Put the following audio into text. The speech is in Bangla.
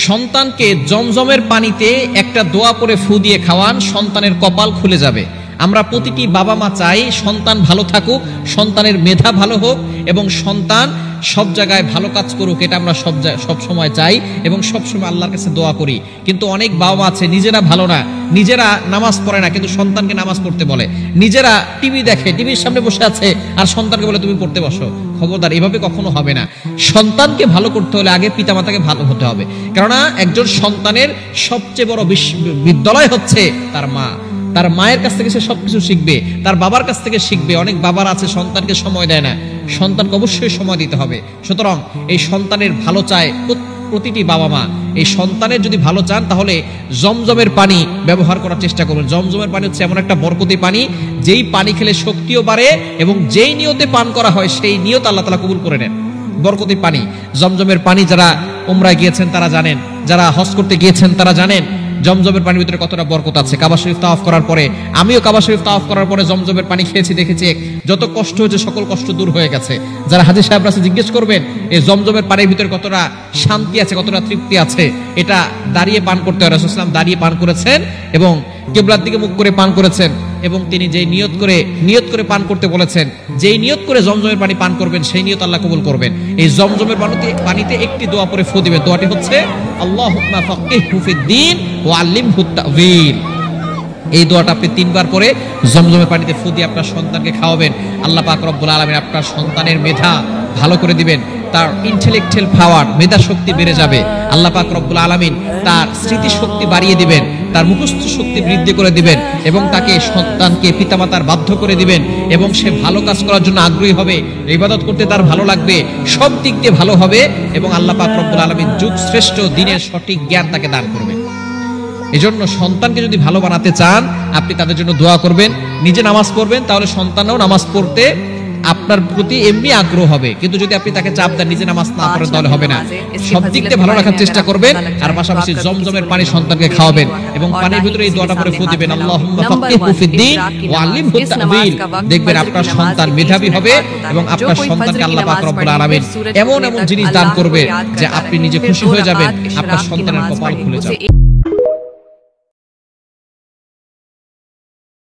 সন্তানকে জমজমের পানিতে একটা দোয়া পড়ে ফু দিয়ে খাওয়ান, সন্তানের কপাল খুলে যাবে। আমরা প্রতিটি বাবা মা চাই সন্তান ভালো থাকুক, সন্তানের মেধা ভালো হোক এবং সন্তান সব জায়গায় ভালো কাজ করুক, এটা আমরা সব সময় চাই এবং সব সময় আল্লাহর কাছে দোয়া করি। কিন্তু অনেক বাবা মা আছে নিজেরা ভালো না, নিজেরা নামাজ পড়ে না, কিন্তু সন্তানকে নামাজ পড়তে বলে। নিজেরা টিভি দেখে, টিভির সামনে বসে আছে আর সন্তানকে বলে তুমি পড়তে বসো। খবরদার, এভাবে কখনো হবে না। সন্তানকে ভালো করতে হলে আগে পিতামাতাকে ভালো হতে হবে, কেননা একজন সন্তানের সবচেয়ে বড় বিদ্যালয় হচ্ছে তার মা। তার মায়ের কাছ থেকে সে সবকিছু শিখবে, তার বাবার কাছ থেকে শিখবে। অনেক বাবার আছে সন্তানকে সময় দেয় না, সন্তানকে অবশ্যই সময় দিতে হবে। সুতরাং এই সন্তানের ভালো চায় প্রতিটি বাবা মা। এই সন্তানের যদি ভালো চান তাহলে জমজমের পানি ব্যবহার করার চেষ্টা করবেন। জমজমের পানি হচ্ছে এমন একটা বরকতি পানি, যেই পানি খেলে শক্তিও বাড়ে এবং যেই নিয়তে পান করা হয় সেই নিয়ত আল্লাহ তাআলা কবুল করে নেন। বরকতি পানি, জমজমের পানি যারা উমরায় গিয়েছেন তারা জানেন, যারা হজ করতে গিয়েছেন তারা জানেন জমজমের পানির ভিতরে কতটা বরকত আছে। কাবা শরীফ তাওয়াফ করার পরে, আমিও কাবা শরীফ তাওয়াফ করার পরে জমজমের পানি খেয়েছি, দেখেছি যত কষ্ট হয়েছে সকল কষ্ট দূর হয়ে গেছে। যারা হাজী সাহেবরা আছে জিজ্ঞেস করবেন এই জমজমের পানির ভিতরে কতটা শান্তি আছে, কতটা তৃপ্তি আছে। এটা দাঁড়িয়ে পান করতে হয়। রাসূলুল্লাহ সাল্লাল্লাহু আলাইহি ওয়াসাল্লাম দাঁড়িয়ে পান করেছেন এবং কিবলার দিকে মুখ করে পান করেছেন এবং তিনি যেই নিয়ত করে পান করতে বলেছেন, যেই নিয়ত করে জমজমের পানি পান করবেন সেই নিয়ত আল্লাহ কবুল করবেন। এই জমজমের পানিতে একটি দোয়া পড়ে ফু দিবেন। দোয়াটি হচ্ছে আল্লাহুম্মা ফাক্কিহহু ফিদ-দীন ওয়া আল্লিমহু তা'ওয়ীল। এই দোয়াটা আপনি 3 বার পরে জমজমের পানিতে ফু দিয়ে আপনার সন্তানকে খাওয়াবেন। আল্লাহ পাক রব্বুল আলামিন আপনার সন্তানের মেধা ভালো করে দিবেন, তার ইন্টেলেকচুয়াল পাওয়ার, মেধা শক্তি বেড়ে যাবে। আল্লাহ পাক রব্বুল আলামিন তার স্মৃতি শক্তি বাড়িয়ে দিবেন, তার মুখস্থ শক্তি বৃদ্ধি করে দিবেন এবং তাকে সন্তানকে পিতামাতার বাধ্য করে দিবেন এবং সে ভালো কাজ করার জন্য আগ্রহী হবে, ইবাদত করতে তার ভালো লাগবে, সব দিক দিয়ে ভালো হবে এবং আল্লাহ পাক রব্বুল আলামিন যুগ শ্রেষ্ঠ দ্বীনের সঠিক জ্ঞান তাকে দান করবেন। এজন্য সন্তানকে যদি ভালো বানাতে চান আপনি তাদের জন্য দোয়া করবেন, নিজে নামাজ পড়বেন, তাহলে সন্তানও নামাজ পড়তে আপনার প্রতি এমনি আগ্রহ হবে। কিন্তু যদি আপনি তাকে চাপ দেন নিজে নামাজ না পড়েন তাহলে হবে না। সব দিক দিয়ে ভালো রাখার চেষ্টা করবেন আর পাশাপাশি জমজমের পানি সন্তানকে খাওয়াবেন এবং পানির ভিতরে এই দোয়াটা পড়ে ফু দিবেন, আল্লাহুম্মা ফাক্কিহহু ফিদ-দীন ওয়া আল্লিমহু তা'ওয়ীল। দেখবেন আপনার সন্তান মেধাবী হবে এবং আপনার সন্তানকে আল্লাহ পাক রব্বুল আলামিন এমন এমন জিনিস দান করবে যে আপনি নিজে খুশি হয়ে যাবেন, আপনার সন্তানের কপাল খুলে যাবে।